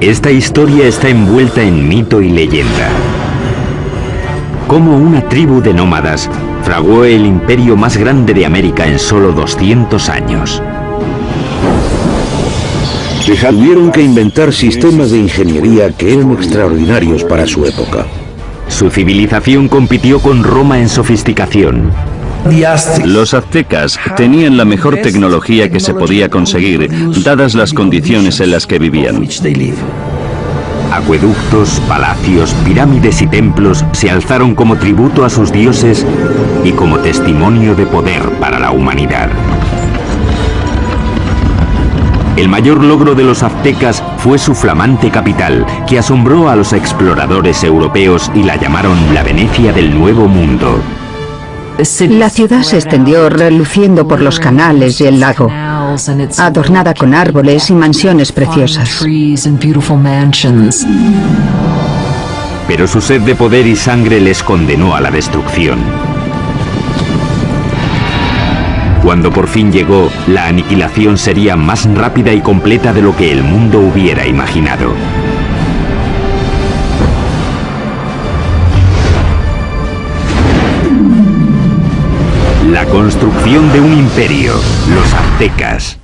Esta historia está envuelta en mito y leyenda. Cómo una tribu de nómadas fraguó el imperio más grande de América en solo 200 años. Tuvieron que inventar sistemas de ingeniería que eran extraordinarios para su época. Su civilización compitió con Roma en sofisticación. Los aztecas tenían la mejor tecnología que se podía conseguir, dadas las condiciones en las que vivían. Acueductos, palacios, pirámides y templos se alzaron como tributo a sus dioses y como testimonio de poder para la humanidad. El mayor logro de los aztecas fue su flamante capital, que asombró a los exploradores europeos y la llamaron la Venecia del Nuevo Mundo. La ciudad se extendió reluciendo por los canales y el lago, adornada con árboles y mansiones preciosas. Pero su sed de poder y sangre les condenó a la destrucción. Cuando por fin llegó, la aniquilación sería más rápida y completa de lo que el mundo hubiera imaginado. La construcción de un imperio, los aztecas.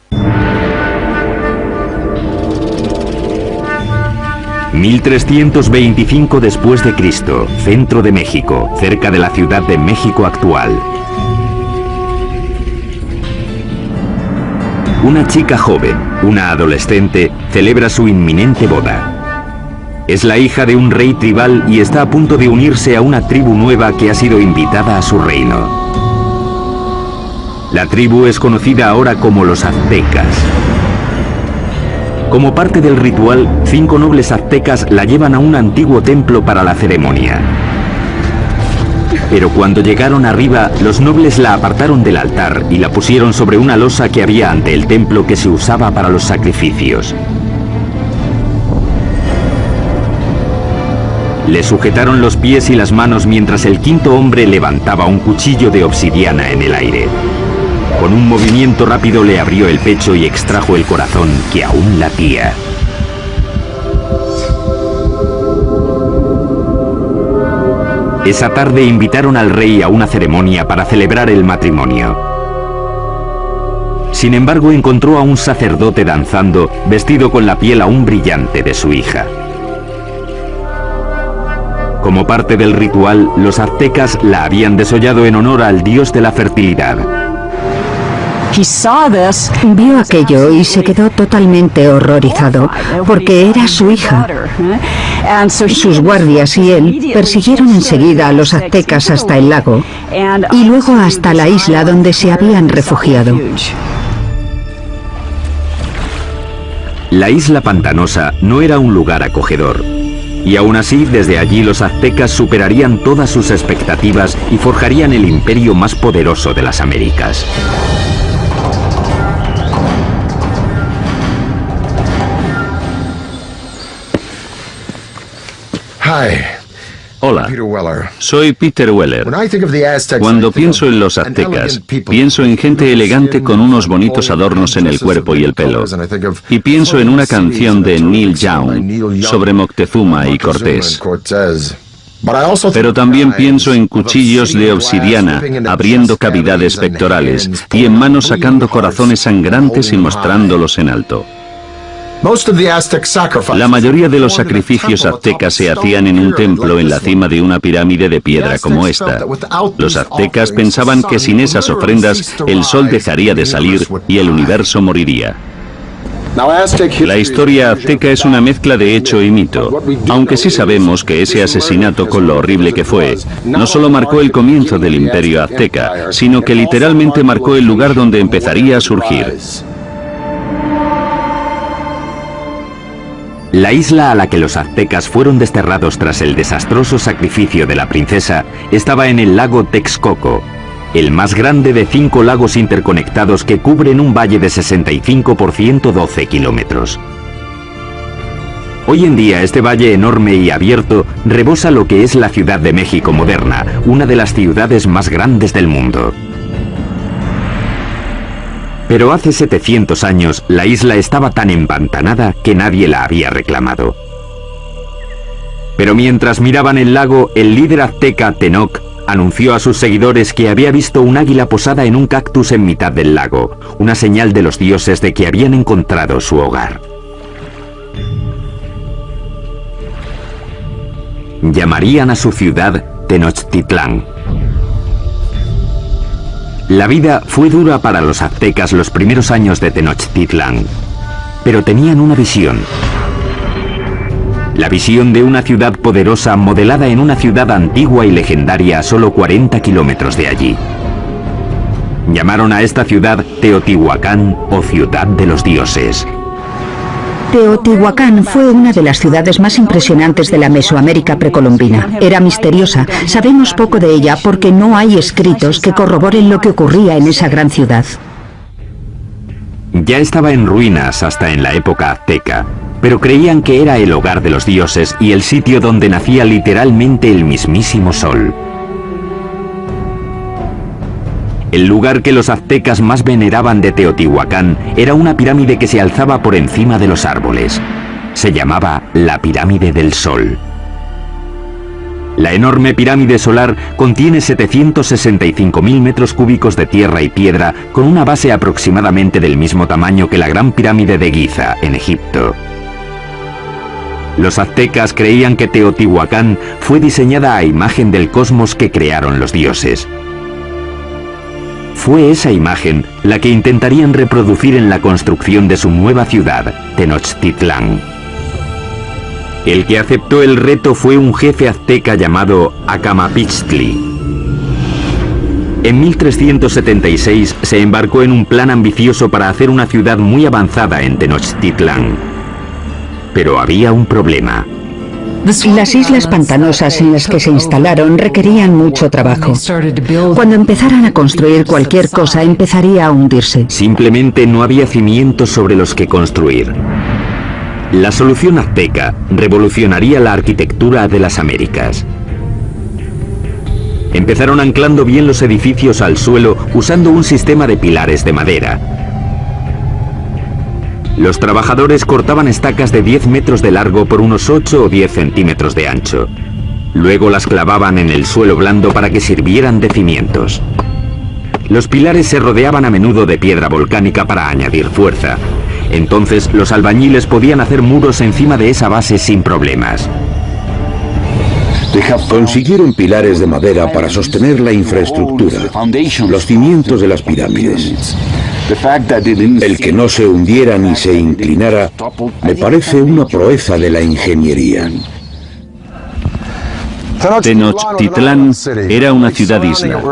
1325 después de Cristo, centro de México, cerca de la Ciudad de México actual. Una chica joven, una adolescente, celebra su inminente boda. Es la hija de un rey tribal y está a punto de unirse a una tribu nueva que ha sido invitada a su reino. La tribu es conocida ahora como los aztecas. Como parte del ritual, 5 nobles aztecas la llevan a un antiguo templo para la ceremonia. Pero cuando llegaron arriba, los nobles la apartaron del altar y la pusieron sobre una losa que había ante el templo que se usaba para los sacrificios. Le sujetaron los pies y las manos mientras el 5.º hombre levantaba un cuchillo de obsidiana en el aire. Con un movimiento rápido le abrió el pecho y extrajo el corazón que aún latía. Esa tarde invitaron al rey a una ceremonia para celebrar el matrimonio. Sin embargo, encontró a un sacerdote danzando, vestido con la piel aún brillante de su hija. Como parte del ritual, los aztecas la habían desollado en honor al dios de la fertilidad. Vio aquello y se quedó totalmente horrorizado, porque era su hija. Sus guardias y él persiguieron enseguida a los aztecas hasta el lago y luego hasta la isla donde se habían refugiado. La isla pantanosa no era un lugar acogedor. Y aún así, desde allí los aztecas superarían todas sus expectativas y forjarían el imperio más poderoso de las Américas. Hola, soy Peter Weller. Cuando pienso en los aztecas, pienso en gente elegante con unos bonitos adornos en el cuerpo y el pelo. Y pienso en una canción de Neil Young sobre Moctezuma y Cortés. Pero también pienso en cuchillos de obsidiana abriendo cavidades pectorales y en manos sacando corazones sangrantes y mostrándolos en alto. La mayoría de los sacrificios aztecas se hacían en un templo en la cima de una pirámide de piedra como esta. Los aztecas pensaban que sin esas ofrendas el sol dejaría de salir y el universo moriría. La historia azteca es una mezcla de hecho y mito, aunque sí sabemos que ese asesinato, con lo horrible que fue, no solo marcó el comienzo del imperio azteca, sino que literalmente marcó el lugar donde empezaría a surgir. La isla a la que los aztecas fueron desterrados tras el desastroso sacrificio de la princesa estaba en el lago Texcoco, el más grande de 5 lagos interconectados que cubren un valle de 65 por 112 kilómetros. Hoy en día este valle enorme y abierto rebosa lo que es la Ciudad de México moderna, una de las ciudades más grandes del mundo. Pero hace 700 años la isla estaba tan empantanada que nadie la había reclamado. Pero mientras miraban el lago, el líder azteca Tenoch anunció a sus seguidores que había visto un águila posada en un cactus en mitad del lago, una señal de los dioses de que habían encontrado su hogar. Llamarían a su ciudad Tenochtitlán. La vida fue dura para los aztecas los primeros años de Tenochtitlán, pero tenían una visión. La visión de una ciudad poderosa modelada en una ciudad antigua y legendaria a solo 40 kilómetros de allí. Llamaron a esta ciudad Teotihuacán o Ciudad de los Dioses. Teotihuacán fue una de las ciudades más impresionantes de la Mesoamérica precolombina. Era misteriosa. Sabemos poco de ella porque no hay escritos que corroboren lo que ocurría en esa gran ciudad. Ya estaba en ruinas hasta en la época azteca, pero creían que era el hogar de los dioses y el sitio donde nacía literalmente el mismísimo sol. El lugar que los aztecas más veneraban de Teotihuacán era una pirámide que se alzaba por encima de los árboles. Se llamaba la Pirámide del Sol. La enorme pirámide solar contiene 765.000 metros cúbicos de tierra y piedra con una base aproximadamente del mismo tamaño que la Gran Pirámide de Giza, en Egipto. Los aztecas creían que Teotihuacán fue diseñada a imagen del cosmos que crearon los dioses. Fue esa imagen la que intentarían reproducir en la construcción de su nueva ciudad, Tenochtitlán. El que aceptó el reto fue un jefe azteca llamado Acamapixtli. En 1376 se embarcó en un plan ambicioso para hacer una ciudad muy avanzada en Tenochtitlán. Pero había un problema. Las islas pantanosas en las que se instalaron requerían mucho trabajo. Cuando empezaran a construir cualquier cosa, empezaría a hundirse. Simplemente no había cimientos sobre los que construir. La solución azteca revolucionaría la arquitectura de las Américas. Empezaron anclando bien los edificios al suelo usando un sistema de pilares de madera. Los trabajadores cortaban estacas de 10 metros de largo por unos 8 o 10 centímetros de ancho. Luego las clavaban en el suelo blando para que sirvieran de cimientos. Los pilares se rodeaban a menudo de piedra volcánica para añadir fuerza. Entonces los albañiles podían hacer muros encima de esa base sin problemas. Consiguieron pilares de madera para sostener la infraestructura, los cimientos de las pirámides. El que no se hundiera ni se inclinara me parece una proeza de la ingeniería. Tenochtitlán era una ciudad-isla,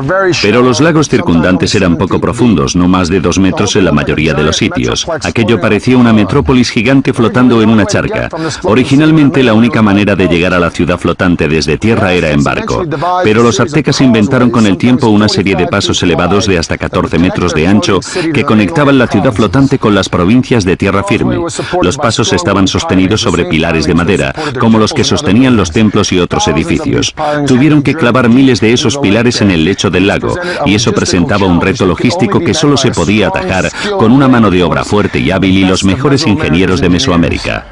pero los lagos circundantes eran poco profundos, no más de 2 metros en la mayoría de los sitios. Aquello parecía una metrópolis gigante flotando en una charca. Originalmente la única manera de llegar a la ciudad flotante desde tierra era en barco, pero los aztecas inventaron con el tiempo una serie de pasos elevados de hasta 14 metros de ancho que conectaban la ciudad flotante con las provincias de tierra firme. Los pasos estaban sostenidos sobre pilares de madera, como los que sostenían los templos y otros edificios. Tuvieron que clavar miles de esos pilares en el lecho del lago, y eso presentaba un reto logístico que solo se podía atajar con una mano de obra fuerte y hábil y los mejores ingenieros de Mesoamérica.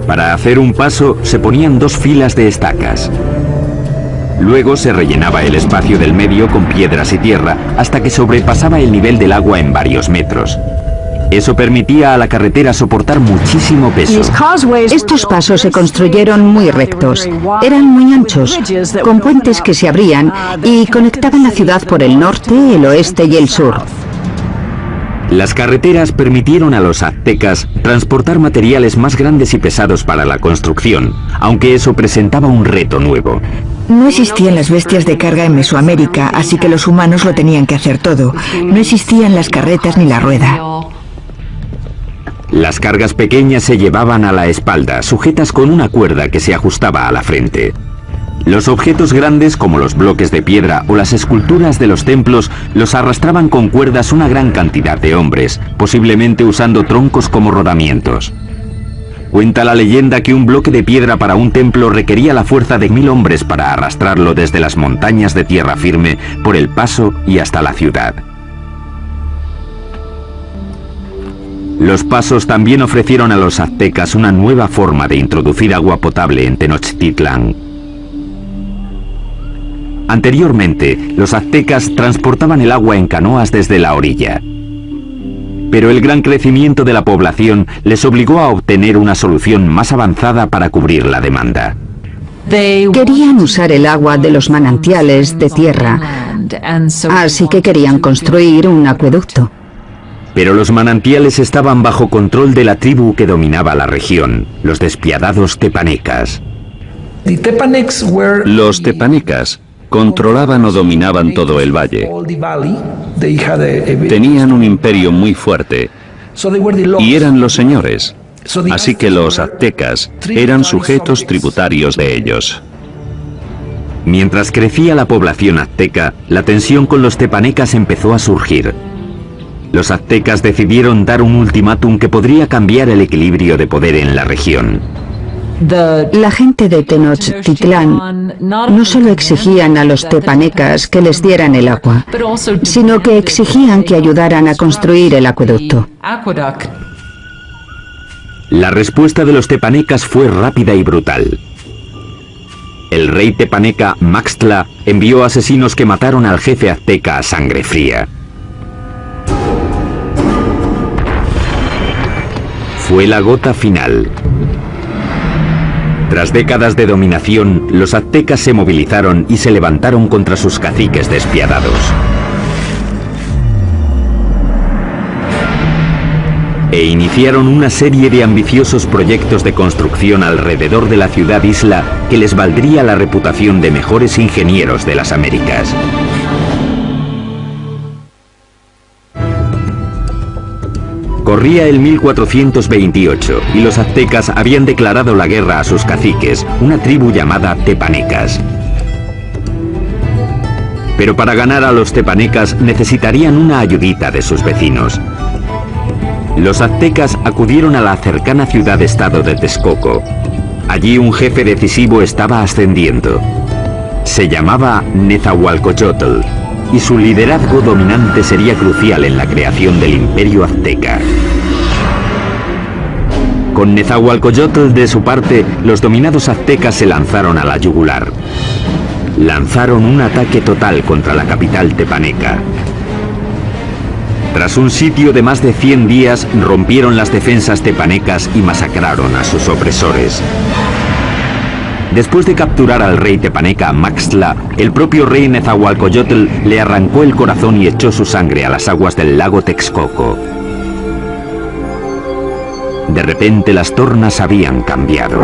Para hacer un paso se ponían 2 filas de estacas. Luego se rellenaba el espacio del medio con piedras y tierra hasta que sobrepasaba el nivel del agua en varios metros. Eso permitía a la carretera soportar muchísimo peso. Estos pasos se construyeron muy rectos. Eran muy anchos, con puentes que se abrían y conectaban la ciudad por el norte, el oeste y el sur. Las carreteras permitieron a los aztecas transportar materiales más grandes y pesados para la construcción, aunque eso presentaba un reto nuevo. No existían las bestias de carga en Mesoamérica, así que los humanos lo tenían que hacer todo. No existían las carretas ni la rueda. Las cargas pequeñas se llevaban a la espalda, sujetas con una cuerda que se ajustaba a la frente. Los objetos grandes, como los bloques de piedra o las esculturas de los templos, los arrastraban con cuerdas una gran cantidad de hombres, posiblemente usando troncos como rodamientos. Cuenta la leyenda que un bloque de piedra para un templo requería la fuerza de 1000 hombres para arrastrarlo desde las montañas de tierra firme por el paso y hasta la ciudad. Los pasos también ofrecieron a los aztecas una nueva forma de introducir agua potable en Tenochtitlán. Anteriormente, los aztecas transportaban el agua en canoas desde la orilla. Pero el gran crecimiento de la población les obligó a obtener una solución más avanzada para cubrir la demanda. Querían usar el agua de los manantiales de tierra, así que querían construir un acueducto. Pero los manantiales estaban bajo control de la tribu que dominaba la región, los despiadados tepanecas. Los tepanecas controlaban o dominaban todo el valle. Tenían un imperio muy fuerte y eran los señores. Así que los aztecas eran sujetos tributarios de ellos. Mientras crecía la población azteca, la tensión con los tepanecas empezó a surgir. Los aztecas decidieron dar un ultimátum que podría cambiar el equilibrio de poder en la región. La gente de Tenochtitlán no solo exigían a los tepanecas que les dieran el agua, sino que exigían que ayudaran a construir el acueducto. La respuesta de los tepanecas fue rápida y brutal. El rey tepaneca Maxtla envió asesinos que mataron al jefe azteca a sangre fría. Fue la gota final. Tras décadas de dominación, los aztecas se movilizaron y se levantaron contra sus caciques despiadados. E iniciaron una serie de ambiciosos proyectos de construcción alrededor de la ciudad-isla que les valdría la reputación de mejores ingenieros de las Américas. Corría el 1428 y los aztecas habían declarado la guerra a sus caciques, una tribu llamada tepanecas. Pero para ganar a los tepanecas necesitarían una ayudita de sus vecinos. Los aztecas acudieron a la cercana ciudad-estado de Texcoco. Allí un jefe decisivo estaba ascendiendo. Se llamaba Nezahualcóyotl, y su liderazgo dominante sería crucial en la creación del imperio azteca. Con Nezahualcóyotl de su parte, los dominados aztecas se lanzaron a la yugular. Lanzaron un ataque total contra la capital tepaneca. Tras un sitio de más de 100 días, rompieron las defensas tepanecas y masacraron a sus opresores. Después de capturar al rey tepaneca Maxtla, el propio rey Nezahualcóyotl le arrancó el corazón y echó su sangre a las aguas del lago Texcoco. De repente las tornas habían cambiado.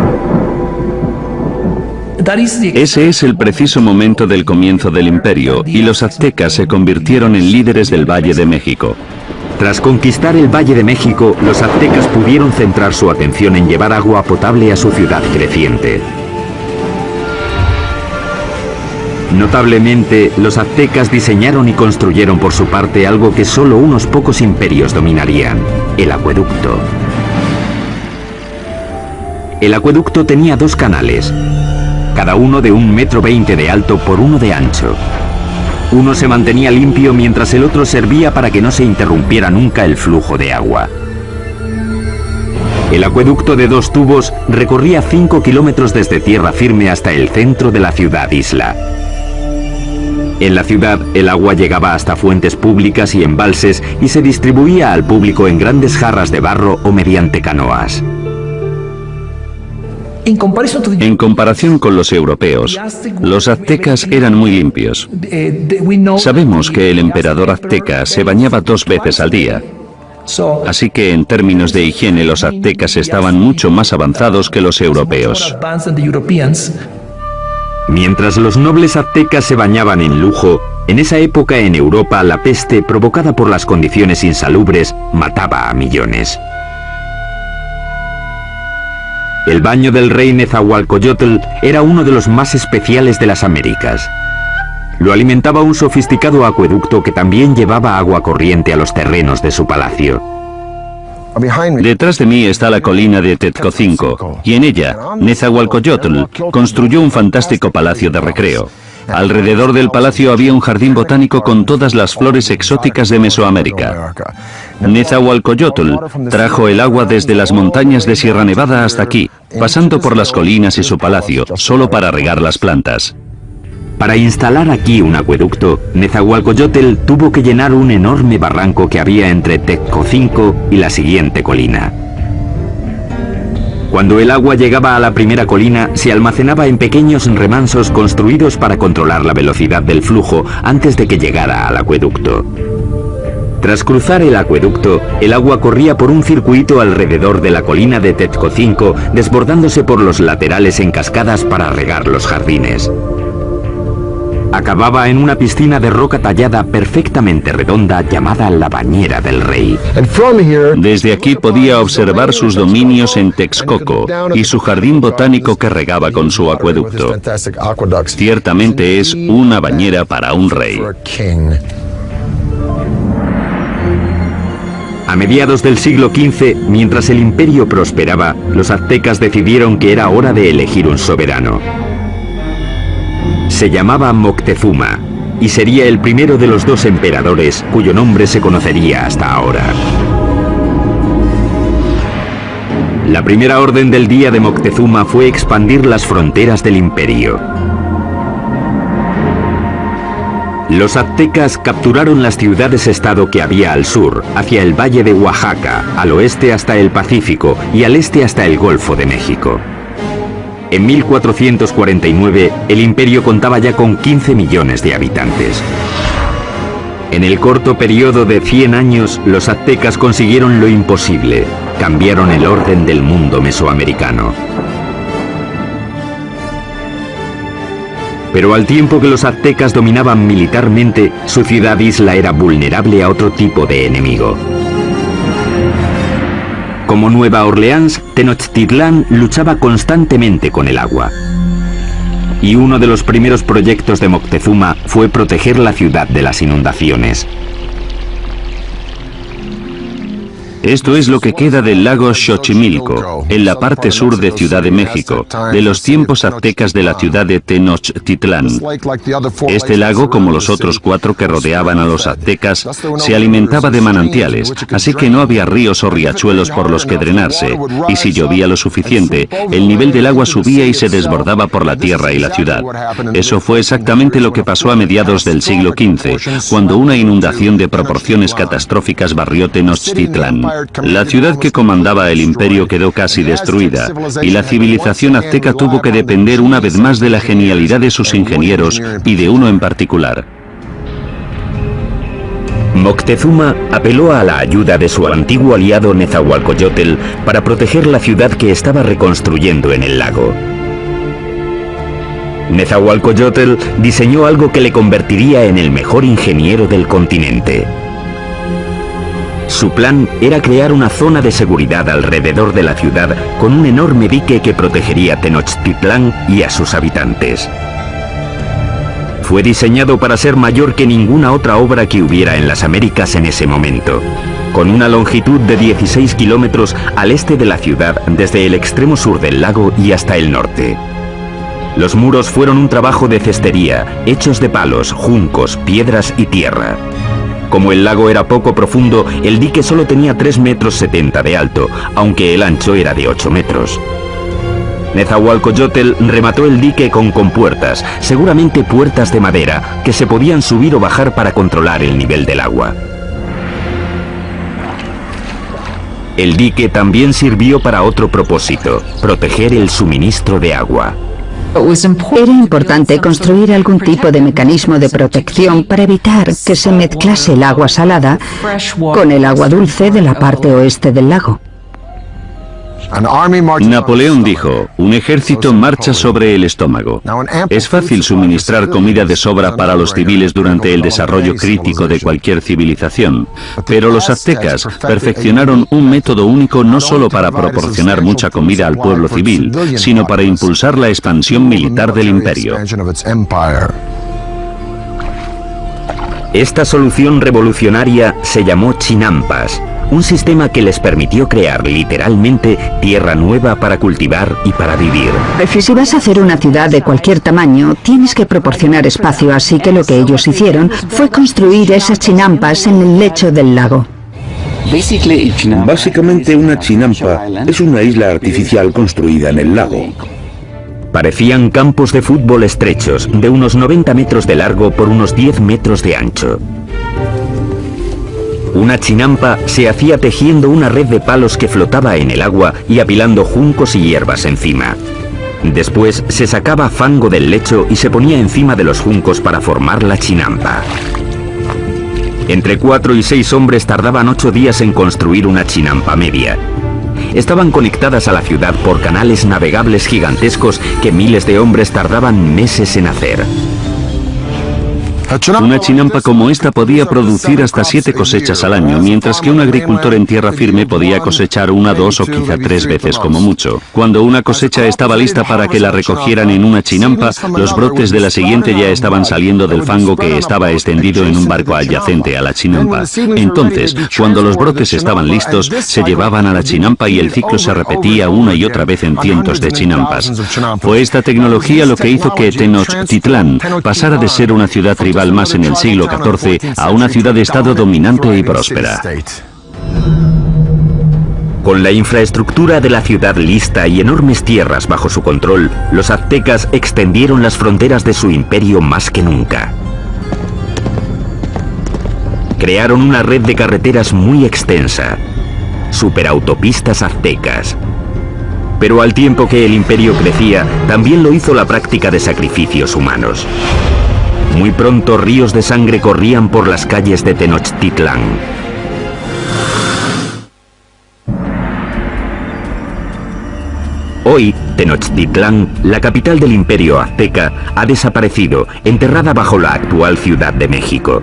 Ese es el preciso momento del comienzo del imperio, y los aztecas se convirtieron en líderes del Valle de México. Tras conquistar el Valle de México, los aztecas pudieron centrar su atención en llevar agua potable a su ciudad creciente. Notablemente, los aztecas diseñaron y construyeron por su parte algo que solo unos pocos imperios dominarían: el acueducto. El acueducto tenía 2 canales, cada uno de 1,20 m de alto por 1 de ancho. Uno se mantenía limpio mientras el otro servía para que no se interrumpiera nunca el flujo de agua. El acueducto de 2 tubos recorría 5 kilómetros desde tierra firme hasta el centro de la ciudad-isla. En la ciudad, el agua llegaba hasta fuentes públicas y embalses y se distribuía al público en grandes jarras de barro o mediante canoas. En comparación con los europeos, los aztecas eran muy limpios. Sabemos que el emperador azteca se bañaba 2 veces al día. Así que en términos de higiene los aztecas estaban mucho más avanzados que los europeos. Mientras los nobles aztecas se bañaban en lujo, en esa época en Europa la peste, provocada por las condiciones insalubres, mataba a millones. El baño del rey Nezahualcóyotl era uno de los más especiales de las Américas. Lo alimentaba un sofisticado acueducto que también llevaba agua corriente a los terrenos de su palacio. Detrás de mí está la colina de Tezcocinco, y en ella, Nezahualcóyotl construyó un fantástico palacio de recreo. Alrededor del palacio había un jardín botánico con todas las flores exóticas de Mesoamérica. Nezahualcóyotl trajo el agua desde las montañas de Sierra Nevada hasta aquí, pasando por las colinas y su palacio, solo para regar las plantas. Para instalar aquí un acueducto, Nezahualcóyotl tuvo que llenar un enorme barranco que había entre Tezcocinco y la siguiente colina. Cuando el agua llegaba a la primera colina, se almacenaba en pequeños remansos construidos para controlar la velocidad del flujo antes de que llegara al acueducto. Tras cruzar el acueducto, el agua corría por un circuito alrededor de la colina de Tezcocinco, desbordándose por los laterales en cascadas para regar los jardines. Acababa en una piscina de roca tallada perfectamente redonda llamada la Bañera del Rey. Desde aquí podía observar sus dominios en Texcoco y su jardín botánico que regaba con su acueducto. Ciertamente es una bañera para un rey. A mediados del siglo XV, mientras el imperio prosperaba, los aztecas decidieron que era hora de elegir un soberano. Se llamaba Moctezuma y sería el primero de los dos emperadores cuyo nombre se conocería hasta ahora. La primera orden del día de Moctezuma fue expandir las fronteras del imperio. Los aztecas capturaron las ciudades-estado que había al sur, hacia el valle de Oaxaca, al oeste hasta el Pacífico y al este hasta el Golfo de México. En 1449, el imperio contaba ya con 15 millones de habitantes. En el corto periodo de 100 años, los aztecas consiguieron lo imposible. Cambiaron el orden del mundo mesoamericano. Pero al tiempo que los aztecas dominaban militarmente, su ciudad-isla era vulnerable a otro tipo de enemigo. Como Nueva Orleans, Tenochtitlán luchaba constantemente con el agua. Y uno de los primeros proyectos de Moctezuma fue proteger la ciudad de las inundaciones. Esto es lo que queda del lago Xochimilco, en la parte sur de Ciudad de México, de los tiempos aztecas de la ciudad de Tenochtitlán. Este lago, como los otros 4 que rodeaban a los aztecas, se alimentaba de manantiales, así que no había ríos o riachuelos por los que drenarse, y si llovía lo suficiente, el nivel del agua subía y se desbordaba por la tierra y la ciudad. Eso fue exactamente lo que pasó a mediados del siglo XV, cuando una inundación de proporciones catastróficas barrió Tenochtitlán. La ciudad que comandaba el imperio quedó casi destruida, y la civilización azteca tuvo que depender una vez más de la genialidad de sus ingenieros y de uno en particular. Moctezuma apeló a la ayuda de su antiguo aliado Nezahualcóyotl para proteger la ciudad que estaba reconstruyendo en el lago. Nezahualcóyotl diseñó algo que le convertiría en el mejor ingeniero del continente. Su plan era crear una zona de seguridad alrededor de la ciudad con un enorme dique que protegería Tenochtitlán y a sus habitantes. Fue diseñado para ser mayor que ninguna otra obra que hubiera en las Américas en ese momento, con una longitud de 16 kilómetros al este de la ciudad desde el extremo sur del lago y hasta el norte. Los muros fueron un trabajo de cestería, hechos de palos, juncos, piedras y tierra. Como el lago era poco profundo, el dique solo tenía 3,70 metros de alto, aunque el ancho era de 8 metros. Nezahualcóyotl remató el dique con compuertas, seguramente puertas de madera, que se podían subir o bajar para controlar el nivel del agua. El dique también sirvió para otro propósito, proteger el suministro de agua. Era importante construir algún tipo de mecanismo de protección para evitar que se mezclase el agua salada con el agua dulce de la parte oeste del lago. Napoleón dijo, un ejército marcha sobre el estómago. Es fácil suministrar comida de sobra para los civiles durante el desarrollo crítico de cualquier civilización, pero los aztecas perfeccionaron un método único no solo para proporcionar mucha comida al pueblo civil, sino para impulsar la expansión militar del imperio. Esta solución revolucionaria se llamó chinampas, un sistema que les permitió crear literalmente tierra nueva para cultivar y para vivir. Si vas a hacer una ciudad de cualquier tamaño, tienes que proporcionar espacio, así que lo que ellos hicieron fue construir esas chinampas en el lecho del lago. Básicamente una chinampa es una isla artificial construida en el lago. Parecían campos de fútbol estrechos, de unos 90 metros de largo por unos 10 metros de ancho. Una chinampa se hacía tejiendo una red de palos que flotaba en el agua y apilando juncos y hierbas encima. Después se sacaba fango del lecho y se ponía encima de los juncos para formar la chinampa. Entre 4 y 6 hombres tardaban 8 días en construir una chinampa media. Estaban conectadas a la ciudad por canales navegables gigantescos que miles de hombres tardaban meses en hacer. Una chinampa como esta podía producir hasta 7 cosechas al año, mientras que un agricultor en tierra firme podía cosechar 1, 2 o quizá 3 veces como mucho. Cuando una cosecha estaba lista para que la recogieran en una chinampa, los brotes de la siguiente ya estaban saliendo del fango que estaba extendido en un barco adyacente a la chinampa. Entonces, cuando los brotes estaban listos, se llevaban a la chinampa y el ciclo se repetía una y otra vez en cientos de chinampas. Fue esta tecnología lo que hizo que Tenochtitlán pasara de ser una ciudad tribal más en el siglo XIV a una ciudad-estado dominante y próspera. Con la infraestructura de la ciudad lista y enormes tierras bajo su control, los aztecas extendieron las fronteras de su imperio más que nunca. Crearon una red de carreteras muy extensa, superautopistas aztecas. Pero al tiempo que el imperio crecía, también lo hizo la práctica de sacrificios humanos. Muy pronto ríos de sangre corrían por las calles de Tenochtitlán. Hoy, Tenochtitlán, la capital del imperio azteca, ha desaparecido, enterrada bajo la actual Ciudad de México.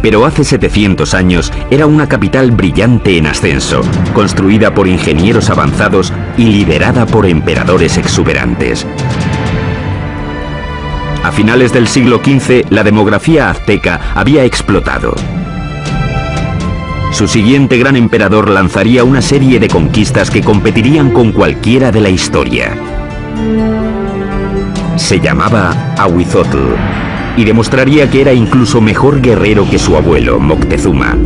Pero hace 700 años era una capital brillante en ascenso, construida por ingenieros avanzados y liderada por emperadores exuberantes. A finales del siglo XV, la demografía azteca había explotado. Su siguiente gran emperador lanzaría una serie de conquistas que competirían con cualquiera de la historia. Se llamaba Ahuizotl y demostraría que era incluso mejor guerrero que su abuelo, Moctezuma.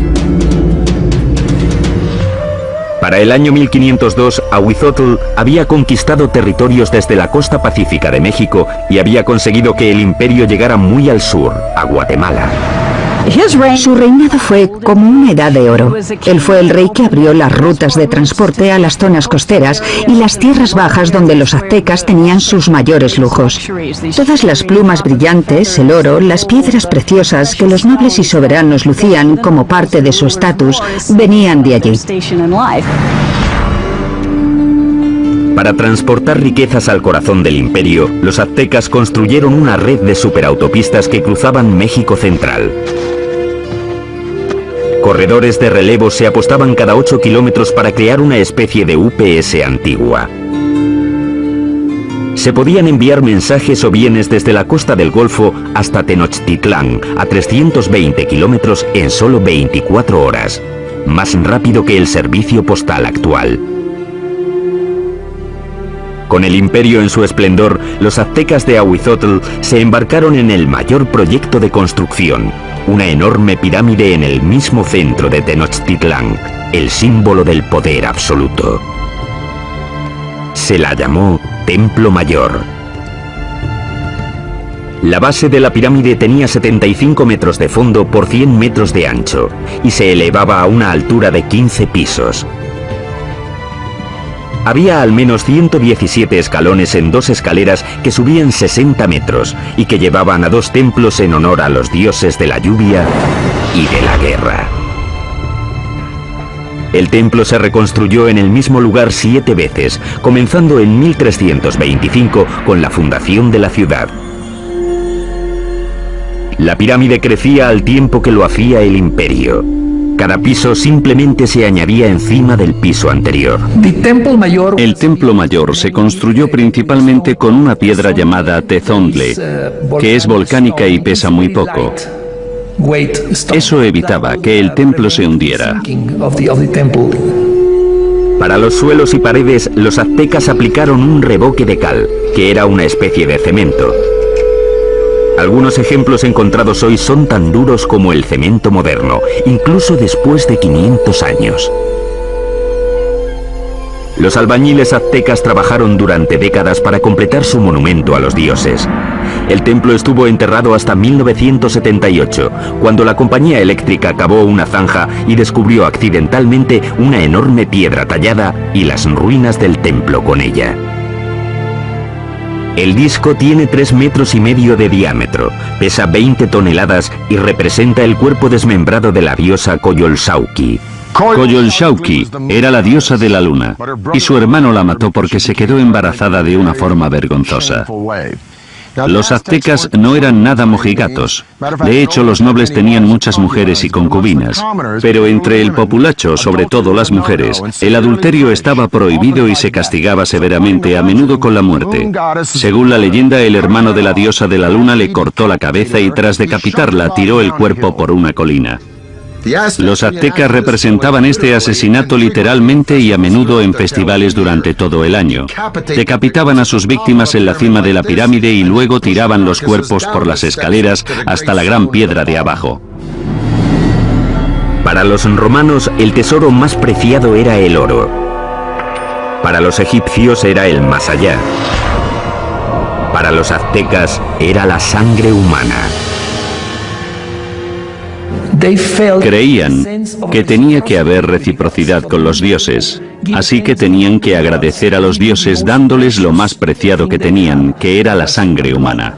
Para el año 1502, Ahuizotl había conquistado territorios desde la costa pacífica de México y había conseguido que el imperio llegara muy al sur, a Guatemala. Su reinado fue como una edad de oro. Él fue el rey que abrió las rutas de transporte a las zonas costeras y las tierras bajas donde los aztecas tenían sus mayores lujos. Todas las plumas brillantes, el oro, las piedras preciosas que los nobles y soberanos lucían como parte de su estatus, venían de allí. Para transportar riquezas al corazón del imperio, los aztecas construyeron una red de superautopistas que cruzaban México central. Corredores de relevo se apostaban cada 8 kilómetros para crear una especie de UPS antigua. Se podían enviar mensajes o bienes desde la costa del Golfo hasta Tenochtitlán, a 320 kilómetros en solo 24 horas, más rápido que el servicio postal actual. Con el imperio en su esplendor, los aztecas de Ahuizotl se embarcaron en el mayor proyecto de construcción, una enorme pirámide en el mismo centro de Tenochtitlán, el símbolo del poder absoluto. Se la llamó Templo Mayor. La base de la pirámide tenía 75 metros de fondo por 100 metros de ancho y se elevaba a una altura de 15 pisos. Había al menos 117 escalones en 2 escaleras que subían 60 metros y que llevaban a 2 templos en honor a los dioses de la lluvia y de la guerra. El templo se reconstruyó en el mismo lugar 7 veces, comenzando en 1325 con la fundación de la ciudad. La pirámide crecía al tiempo que lo hacía el imperio. Cada piso simplemente se añadía encima del piso anterior. El templo mayor se construyó principalmente con una piedra llamada tezontle, que es volcánica y pesa muy poco. Eso evitaba que el templo se hundiera. Para los suelos y paredes, los aztecas aplicaron un revoque de cal, que era una especie de cemento. Algunos ejemplos encontrados hoy son tan duros como el cemento moderno, incluso después de 500 años. Los albañiles aztecas trabajaron durante décadas para completar su monumento a los dioses. El templo estuvo enterrado hasta 1978, cuando la compañía eléctrica cavó una zanja y descubrió accidentalmente una enorme piedra tallada y las ruinas del templo con ella. El disco tiene 3,5 metros de diámetro, pesa 20 toneladas y representa el cuerpo desmembrado de la diosa Coyolxauhqui. Coyolxauhqui era la diosa de la luna, y su hermano la mató porque se quedó embarazada de una forma vergonzosa. Los aztecas no eran nada mojigatos. De hecho, los nobles tenían muchas mujeres y concubinas. Pero entre el populacho, sobre todo las mujeres, el adulterio estaba prohibido y se castigaba severamente, a menudo con la muerte. Según la leyenda, el hermano de la diosa de la luna le cortó la cabeza y tras decapitarla tiró el cuerpo por una colina. Los aztecas representaban este asesinato literalmente y a menudo en festivales durante todo el año. Decapitaban a sus víctimas en la cima de la pirámide y luego tiraban los cuerpos por las escaleras hasta la gran piedra de abajo. Para los romanos, el tesoro más preciado era el oro. Para los egipcios era el más allá. Para los aztecas era la sangre humana. Creían que tenía que haber reciprocidad con los dioses, así que tenían que agradecer a los dioses dándoles lo más preciado que tenían, que era la sangre humana.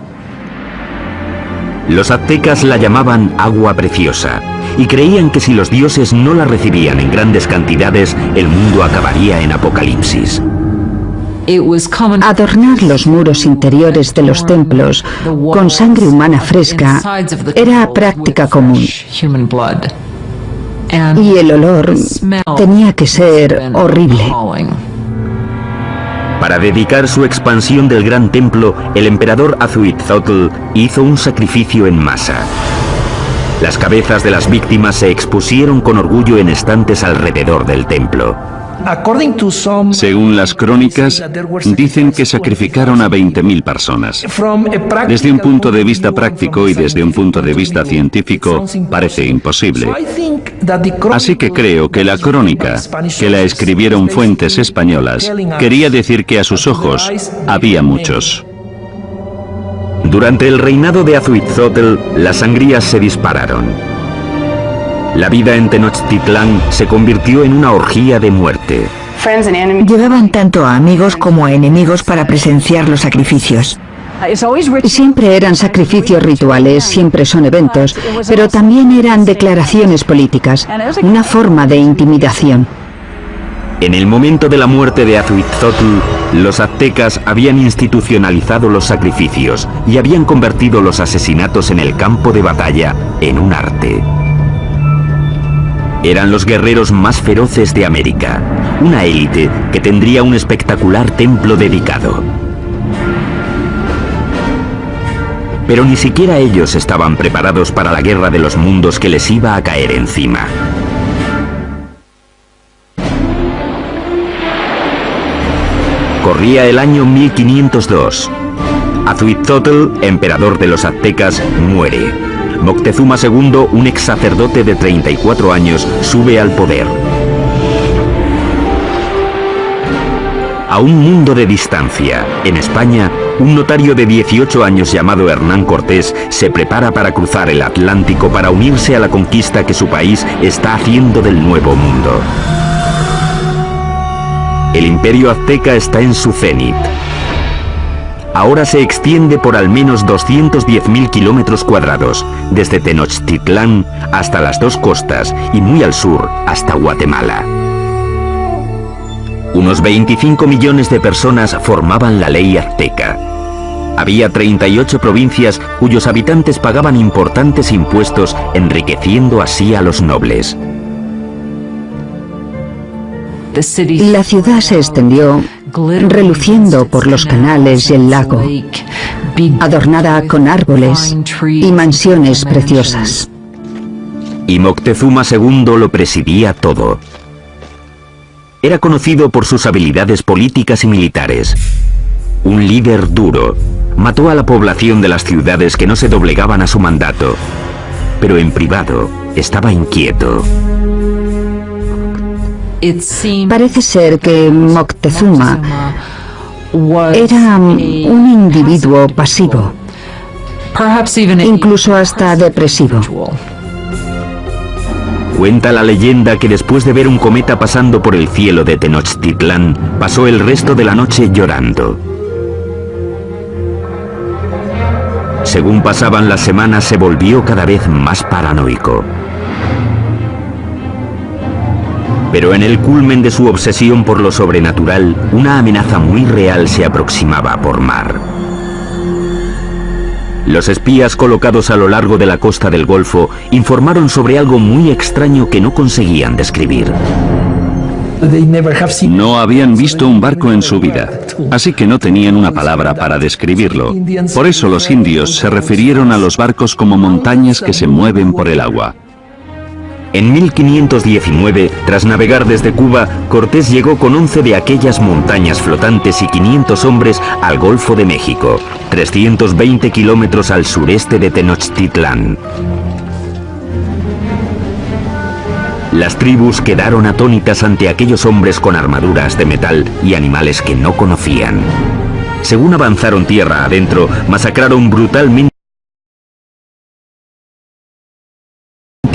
Los aztecas la llamaban agua preciosa, y creían que si los dioses no la recibían en grandes cantidades, el mundo acabaría en apocalipsis. Adornar los muros interiores de los templos con sangre humana fresca era práctica común. Y el olor tenía que ser horrible. Para dedicar su expansión del gran templo, el emperador Azuitzotl hizo un sacrificio en masa. Las cabezas de las víctimas se expusieron con orgullo en estantes alrededor del templo. Según las crónicas, dicen que sacrificaron a 20.000 personas. Desde un punto de vista práctico y desde un punto de vista científico, parece imposible. Así que creo que la crónica, que la escribieron fuentes españolas, quería decir que a sus ojos había muchos. Durante el reinado de Azuitzotl, las sangrías se dispararon. La vida en Tenochtitlán se convirtió en una orgía de muerte. Llevaban tanto a amigos como a enemigos para presenciar los sacrificios. Siempre eran sacrificios rituales, siempre son eventos, pero también eran declaraciones políticas, una forma de intimidación. En el momento de la muerte de Azuitzotl, los aztecas habían institucionalizado los sacrificios y habían convertido los asesinatos en el campo de batalla en un arte. Eran los guerreros más feroces de América, una élite que tendría un espectacular templo dedicado. Pero ni siquiera ellos estaban preparados para la guerra de los mundos que les iba a caer encima. Corría el año 1502. Azuitzotl, emperador de los aztecas, muere. Moctezuma II, un ex sacerdote de 34 años, sube al poder. A un mundo de distancia, en España, un notario de 18 años llamado Hernán Cortés se prepara para cruzar el Atlántico para unirse a la conquista que su país está haciendo del Nuevo Mundo. El imperio azteca está en su cenit. Ahora se extiende por al menos 210.000 kilómetros cuadrados, desde Tenochtitlán hasta las dos costas y muy al sur hasta Guatemala. Unos 25 millones de personas formaban la ley azteca. Había 38 provincias cuyos habitantes pagaban importantes impuestos, enriqueciendo así a los nobles. La ciudad se extendió, reluciendo por los canales y el lago, adornada con árboles y mansiones preciosas. Y Moctezuma II lo presidía todo. Era conocido por sus habilidades políticas y militares. Un líder duro. Mató a la población de las ciudades que no se doblegaban a su mandato. Pero en privado estaba inquieto. Parece ser que Moctezuma era un individuo pasivo, incluso hasta depresivo. Cuenta la leyenda que después de ver un cometa pasando por el cielo de Tenochtitlán, pasó el resto de la noche llorando. Según pasaban las semanas, se volvió cada vez más paranoico. Pero en el culmen de su obsesión por lo sobrenatural, una amenaza muy real se aproximaba por mar. Los espías colocados a lo largo de la costa del Golfo informaron sobre algo muy extraño que no conseguían describir. No habían visto un barco en su vida, así que no tenían una palabra para describirlo. Por eso los indios se refirieron a los barcos como montañas que se mueven por el agua. En 1519, tras navegar desde Cuba, Cortés llegó con 11 de aquellas montañas flotantes y 500 hombres al Golfo de México, 320 kilómetros al sureste de Tenochtitlán. Las tribus quedaron atónitas ante aquellos hombres con armaduras de metal y animales que no conocían. Según avanzaron tierra adentro, masacraron brutalmente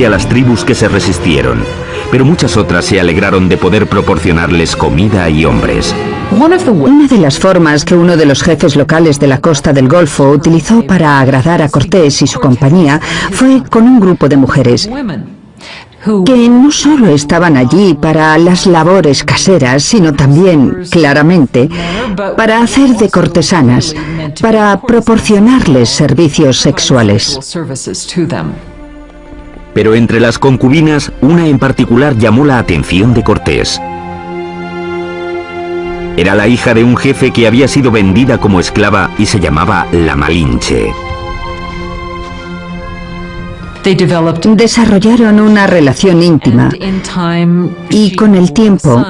a las tribus que se resistieron, pero muchas otras se alegraron de poder proporcionarles comida y hombres. Una de las formas que uno de los jefes locales de la costa del Golfo utilizó para agradar a Cortés y su compañía fue con un grupo de mujeres que no solo estaban allí para las labores caseras, sino también, claramente, para hacer de cortesanas, para proporcionarles servicios sexuales. Pero entre las concubinas, una en particular llamó la atención de Cortés. Era la hija de un jefe que había sido vendida como esclava y se llamaba La Malinche. Desarrollaron una relación íntima y con el tiempo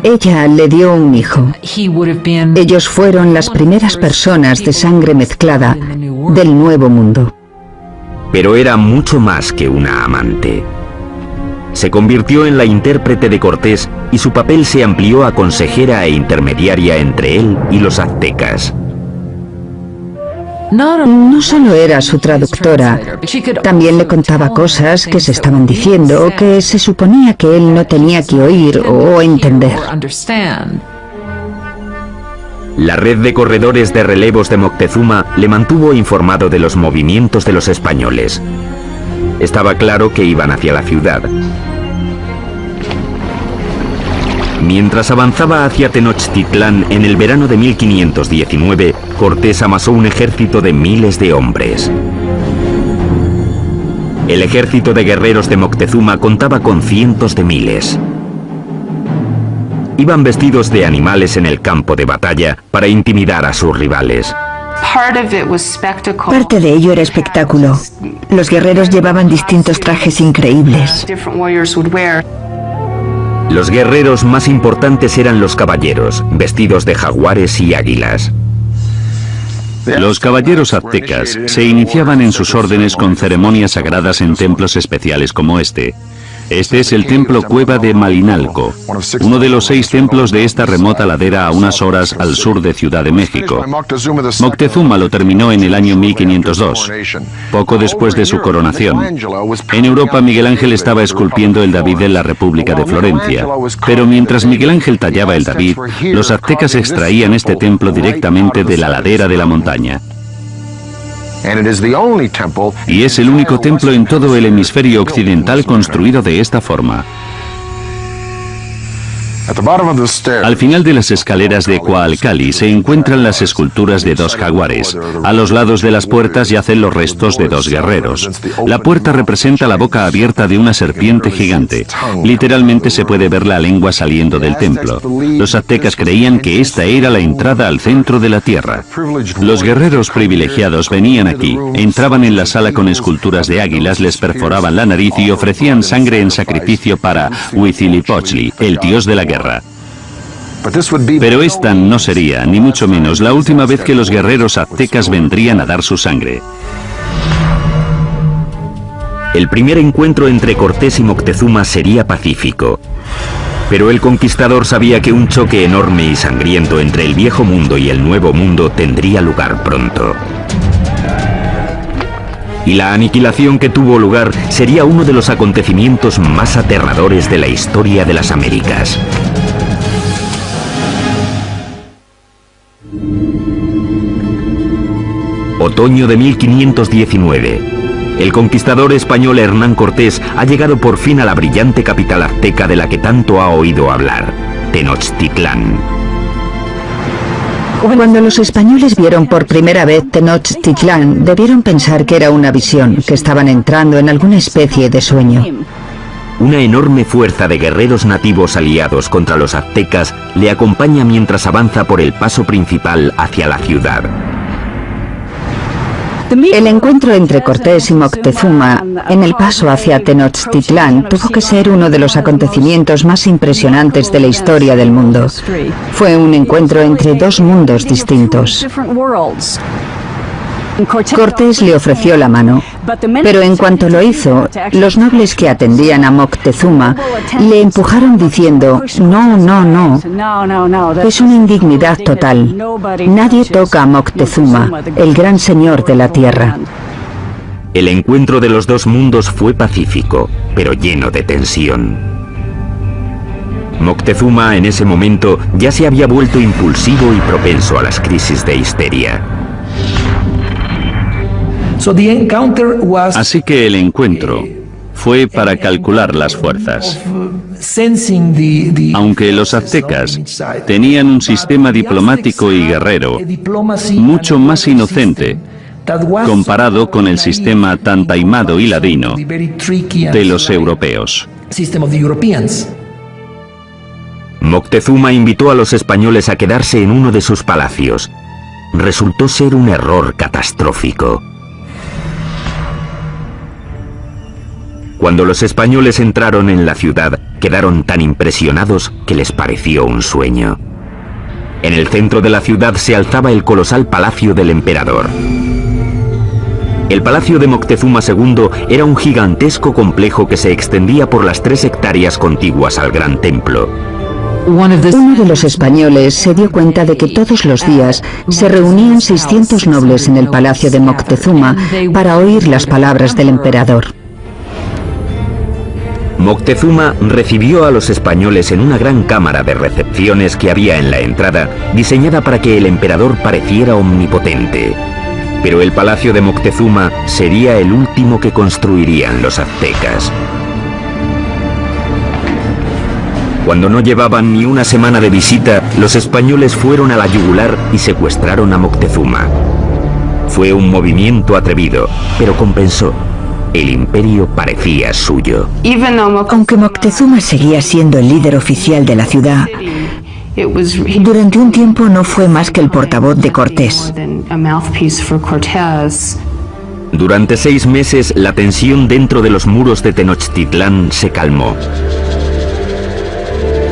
ella le dio un hijo. Ellos fueron las primeras personas de sangre mezclada del Nuevo Mundo. Pero era mucho más que una amante. Se convirtió en la intérprete de Cortés y su papel se amplió a consejera e intermediaria entre él y los aztecas. No solo era su traductora, también le contaba cosas que se estaban diciendo o que se suponía que él no tenía que oír o entender. La red de corredores de relevos de Moctezuma le mantuvo informado de los movimientos de los españoles. Estaba claro que iban hacia la ciudad. Mientras avanzaba hacia Tenochtitlán en el verano de 1519, Cortés amasó un ejército de miles de hombres. El ejército de guerreros de Moctezuma contaba con cientos de miles. Iban vestidos de animales en el campo de batalla para intimidar a sus rivales. Parte de ello era espectáculo. Los guerreros llevaban distintos trajes increíbles. Los guerreros más importantes eran los caballeros, vestidos de jaguares y águilas. Los caballeros aztecas se iniciaban en sus órdenes con ceremonias sagradas en templos especiales como este. Este es el templo Cueva de Malinalco, uno de los 6 templos de esta remota ladera a unas horas al sur de Ciudad de México. Moctezuma lo terminó en el año 1502, poco después de su coronación. En Europa, Miguel Ángel estaba esculpiendo el David en la República de Florencia. Pero mientras Miguel Ángel tallaba el David, los aztecas extraían este templo directamente de la ladera de la montaña. Y es el único templo en todo el hemisferio occidental construido de esta forma. Al final de las escaleras de Coalcali se encuentran las esculturas de dos jaguares. A los lados de las puertas yacen los restos de dos guerreros. La puerta representa la boca abierta de una serpiente gigante. Literalmente se puede ver la lengua saliendo del templo. Los aztecas creían que esta era la entrada al centro de la tierra. Los guerreros privilegiados venían aquí, entraban en la sala con esculturas de águilas, les perforaban la nariz y ofrecían sangre en sacrificio para Huitzilopochtli, el dios de la guerra. Pero esta no sería, ni mucho menos, la última vez que los guerreros aztecas vendrían a dar su sangre. El primer encuentro entre Cortés y Moctezuma sería pacífico. Pero el conquistador sabía que un choque enorme y sangriento entre el viejo mundo y el nuevo mundo tendría lugar pronto. Y la aniquilación que tuvo lugar sería uno de los acontecimientos más aterradores de la historia de las Américas. Otoño de 1519. El conquistador español Hernán Cortés ha llegado por fin a la brillante capital azteca de la que tanto ha oído hablar, Tenochtitlán. Cuando los españoles vieron por primera vez Tenochtitlán, debieron pensar que era una visión, que estaban entrando en alguna especie de sueño. Una enorme fuerza de guerreros nativos aliados contra los aztecas le acompaña mientras avanza por el paso principal hacia la ciudad. El encuentro entre Cortés y Moctezuma en el paso hacia Tenochtitlán tuvo que ser uno de los acontecimientos más impresionantes de la historia del mundo. Fue un encuentro entre dos mundos distintos. Cortés le ofreció la mano, pero en cuanto lo hizo, los nobles que atendían a Moctezuma le empujaron diciendo: no, no, no, es una indignidad total. Nadie toca a Moctezuma, el gran señor de la tierra. El encuentro de los dos mundos fue pacífico, pero lleno de tensión. Moctezuma en ese momento ya se había vuelto impulsivo y propenso a las crisis de histeria. Así que el encuentro fue para calcular las fuerzas. Aunque los aztecas tenían un sistema diplomático y guerrero mucho más inocente comparado con el sistema tan taimado y ladino de los europeos. Moctezuma invitó a los españoles a quedarse en uno de sus palacios. Resultó ser un error catastrófico. Cuando los españoles entraron en la ciudad, quedaron tan impresionados que les pareció un sueño. En el centro de la ciudad se alzaba el colosal palacio del emperador. El palacio de Moctezuma II era un gigantesco complejo que se extendía por las 3 hectáreas contiguas al gran templo. Uno de los españoles se dio cuenta de que todos los días se reunían 600 nobles en el palacio de Moctezuma para oír las palabras del emperador. Moctezuma recibió a los españoles en una gran cámara de recepciones que había en la entrada, diseñada para que el emperador pareciera omnipotente. Pero el palacio de Moctezuma sería el último que construirían los aztecas. Cuando no llevaban ni una semana de visita, los españoles fueron a la yugular y secuestraron a Moctezuma. Fue un movimiento atrevido, pero compensó. El imperio parecía suyo. Aunque Moctezuma seguía siendo el líder oficial de la ciudad, durante un tiempo no fue más que el portavoz de Cortés. Durante 6 meses, la tensión dentro de los muros de Tenochtitlán se calmó.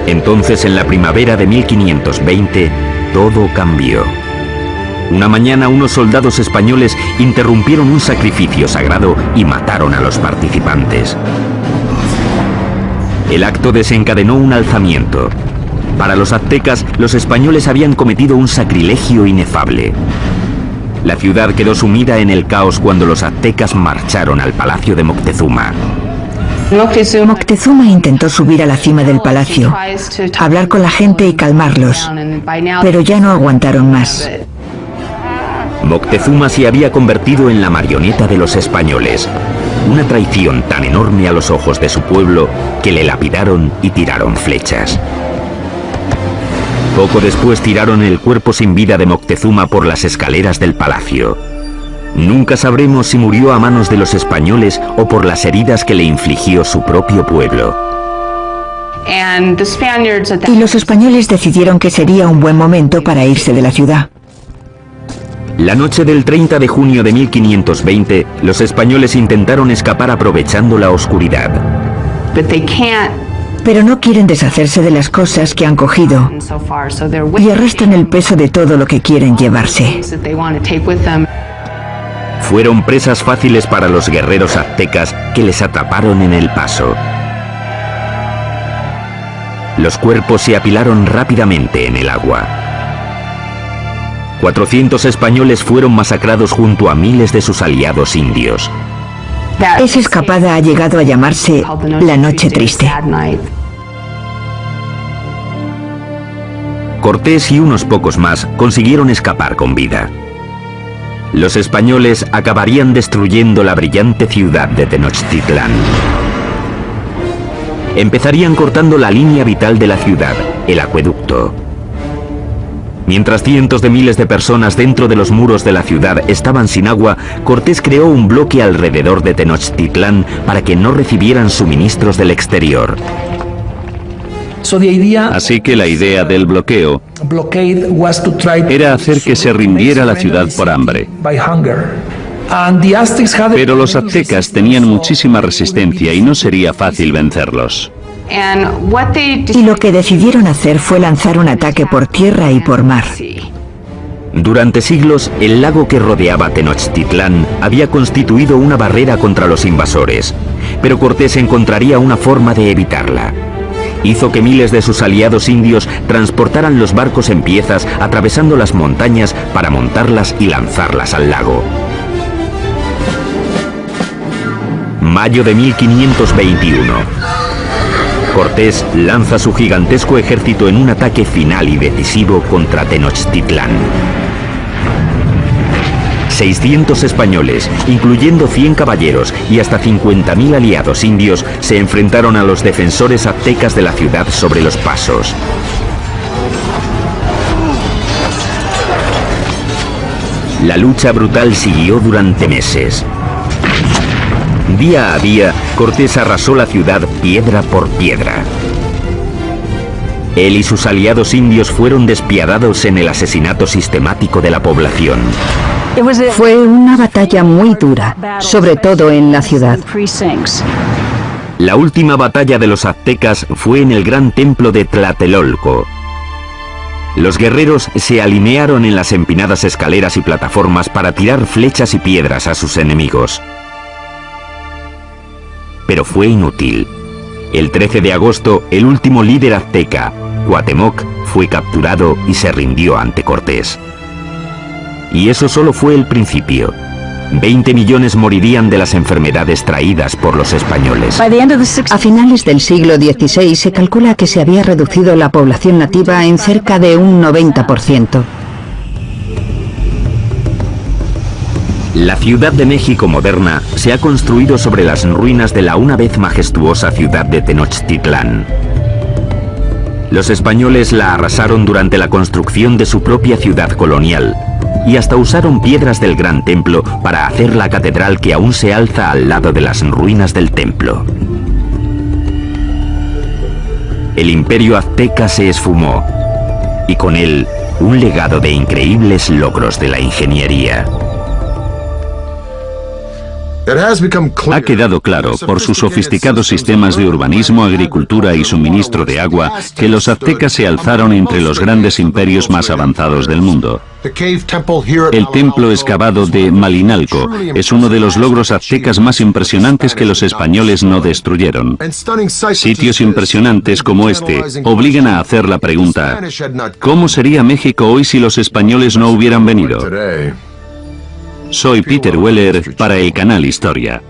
Entonces, en la primavera de 1520, todo cambió. Una mañana, unos soldados españoles interrumpieron un sacrificio sagrado y mataron a los participantes. El acto desencadenó un alzamiento. Para los aztecas, los españoles habían cometido un sacrilegio inefable. La ciudad quedó sumida en el caos cuando los aztecas marcharon al palacio de Moctezuma. Moctezuma intentó subir a la cima del palacio, hablar con la gente y calmarlos, pero ya no aguantaron más. Moctezuma se había convertido en la marioneta de los españoles, una traición tan enorme a los ojos de su pueblo que le lapidaron y tiraron flechas. Poco después tiraron el cuerpo sin vida de Moctezuma por las escaleras del palacio. Nunca sabremos si murió a manos de los españoles o por las heridas que le infligió su propio pueblo. Y los españoles decidieron que sería un buen momento para irse de la ciudad. La noche del 30 de junio de 1520, los españoles intentaron escapar aprovechando la oscuridad. Pero no quieren deshacerse de las cosas que han cogido y arrastran el peso de todo lo que quieren llevarse. Fueron presas fáciles para los guerreros aztecas que les atraparon en el paso. Los cuerpos se apilaron rápidamente en el agua. 400 españoles fueron masacrados junto a miles de sus aliados indios. Esa escapada ha llegado a llamarse la Noche Triste. Cortés y unos pocos más consiguieron escapar con vida. Los españoles acabarían destruyendo la brillante ciudad de Tenochtitlán. Empezarían cortando la línea vital de la ciudad, el acueducto. Mientras cientos de miles de personas dentro de los muros de la ciudad estaban sin agua, Cortés creó un bloque alrededor de Tenochtitlán para que no recibieran suministros del exterior. Así que la idea del bloqueo era hacer que se rindiera la ciudad por hambre. Pero los aztecas tenían muchísima resistencia y no sería fácil vencerlos. Y lo que decidieron hacer fue lanzar un ataque por tierra y por mar. Durante siglos, el lago que rodeaba Tenochtitlán había constituido una barrera contra los invasores, pero Cortés encontraría una forma de evitarla. Hizo que miles de sus aliados indios transportaran los barcos en piezas atravesando las montañas para montarlas y lanzarlas al lago. Mayo de 1521. Cortés lanza su gigantesco ejército en un ataque final y decisivo contra Tenochtitlán. 600 españoles, incluyendo 100 caballeros y hasta 50.000 aliados indios, se enfrentaron a los defensores aztecas de la ciudad sobre los pasos. La lucha brutal siguió durante meses. Día a día, Cortés arrasó la ciudad piedra por piedra. Él y sus aliados indios fueron despiadados en el asesinato sistemático de la población. Fue una batalla muy dura, sobre todo en la ciudad. La última batalla de los aztecas fue en el gran templo de Tlatelolco. Los guerreros se alinearon en las empinadas escaleras y plataformas para tirar flechas y piedras a sus enemigos. Pero fue inútil. El 13 de agosto, el último líder azteca, Cuauhtémoc, fue capturado y se rindió ante Cortés. Y eso solo fue el principio. 20 millones morirían de las enfermedades traídas por los españoles. A finales del siglo XVI se calcula que se había reducido la población nativa en cerca de un 90%. La Ciudad de México moderna se ha construido sobre las ruinas de la una vez majestuosa ciudad de Tenochtitlán. Los españoles la arrasaron durante la construcción de su propia ciudad colonial y hasta usaron piedras del gran templo para hacer la catedral que aún se alza al lado de las ruinas del templo. El imperio azteca se esfumó y con él un legado de increíbles logros de la ingeniería. Ha quedado claro, por sus sofisticados sistemas de urbanismo, agricultura y suministro de agua, que los aztecas se alzaron entre los grandes imperios más avanzados del mundo. El templo excavado de Malinalco es uno de los logros aztecas más impresionantes que los españoles no destruyeron. Sitios impresionantes como este obligan a hacer la pregunta: ¿cómo sería México hoy si los españoles no hubieran venido? Soy Peter Weller para el canal Historia.